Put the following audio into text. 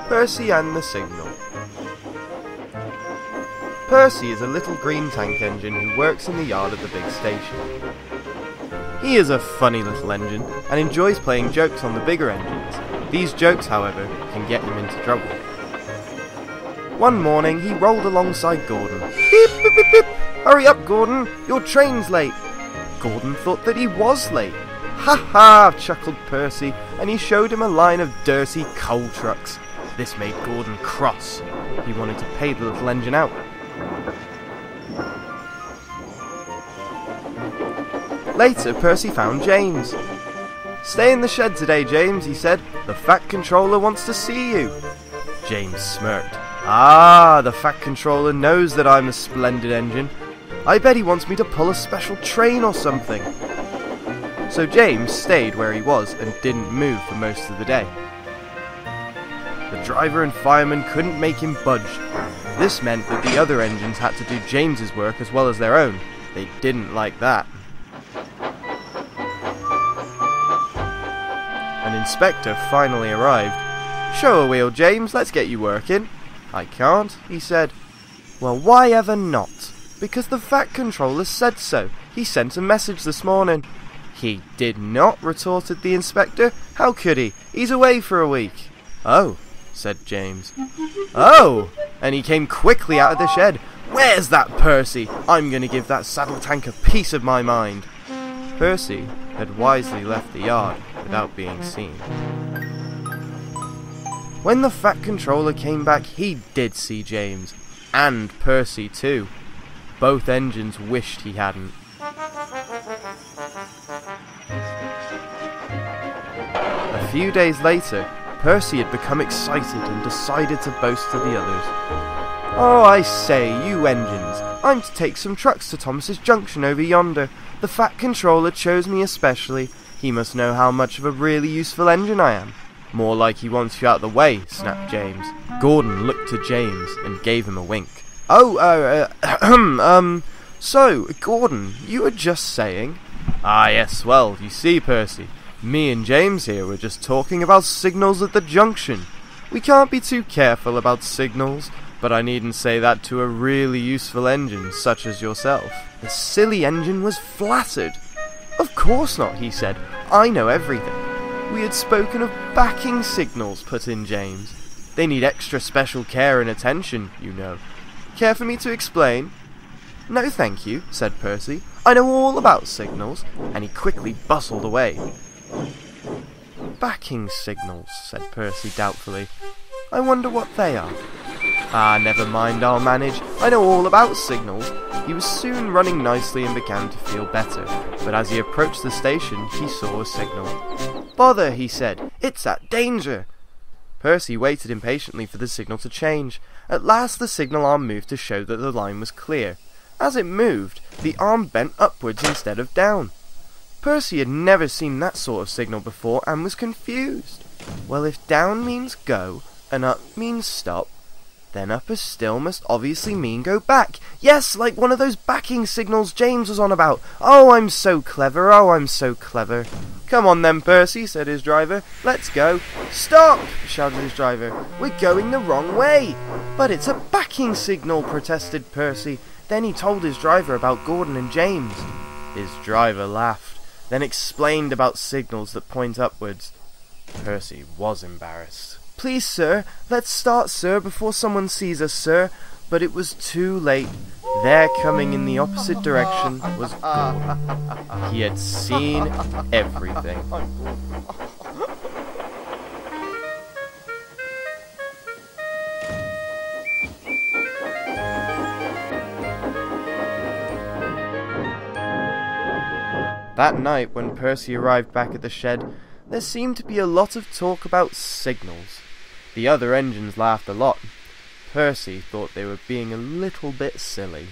Percy and the Signal. Percy is a little green tank engine who works in the yard at the big station. He is a funny little engine and enjoys playing jokes on the bigger engines. These jokes, however, can get him into trouble. One morning he rolled alongside Gordon. Beep, beep, beep, beep. Hurry up, Gordon, your train's late. Gordon thought that he was late. Ha ha, chuckled Percy, and he showed him a line of dirty coal trucks. This made Gordon cross. He wanted to pay the little engine out. Later, Percy found James. Stay in the shed today, James, he said. The Fat Controller wants to see you. James smirked. Ah, the Fat Controller knows that I'm a splendid engine. I bet he wants me to pull a special train or something. So James stayed where he was and didn't move for most of the day. The driver and fireman couldn't make him budge. This meant that the other engines had to do James's work as well as their own. They didn't like that. An inspector finally arrived. Show a wheel, James, let's get you working. I can't, he said. Well, why ever not? Because the Fat Controller said so. He sent a message this morning. He did not, retorted the inspector. How could he? He's away for a week. Oh, said James. Oh! And he came quickly out of the shed. Where's that Percy? I'm going to give that saddle tank a piece of my mind. Percy had wisely left the yard without being seen. When the Fat Controller came back, he did see James. And Percy too. Both engines wished he hadn't. A few days later, Percy had become excited and decided to boast to the others. Oh, I say, you engines, I'm to take some trucks to Thomas's Junction over yonder. The Fat Controller chose me especially. He must know how much of a really useful engine I am. More like he wants you out the way, snapped James. Gordon looked to James and gave him a wink. So, Gordon, you were just saying... Ah, yes, well, you see, Percy, me and James here were just talking about signals at the junction. We can't be too careful about signals, but I needn't say that to a really useful engine such as yourself. The silly engine was flattered. Of course not, he said. I know everything. We had spoken of backing signals, put in James. They need extra special care and attention, you know. Care for me to explain? No, thank you, said Percy. I know all about signals, and he quickly bustled away. Backing signals, said Percy doubtfully. I wonder what they are. Ah, never mind, I'll manage. I know all about signals. He was soon running nicely and began to feel better, but as he approached the station, he saw a signal. Bother, he said. It's at danger. Percy waited impatiently for the signal to change. At last the signal arm moved to show that the line was clear. As it moved, the arm bent upwards instead of down. Percy had never seen that sort of signal before and was confused. Well, if down means go and up means stop, then up as still must obviously mean go back. Yes, like one of those backing signals James was on about. Oh, I'm so clever. Oh, I'm so clever. Come on then, Percy, said his driver. Let's go. Stop, shouted his driver. We're going the wrong way. But it's a backing signal, protested Percy. Then he told his driver about Gordon and James. His driver laughed, then explained about signals that point upwards. Percy was embarrassed. Please, sir, let's start, sir, before someone sees us, sir. But it was too late. There, coming in the opposite direction, was Gordon. He had seen everything. That night, when Percy arrived back at the shed, there seemed to be a lot of talk about signals. The other engines laughed a lot. Percy thought they were being a little bit silly.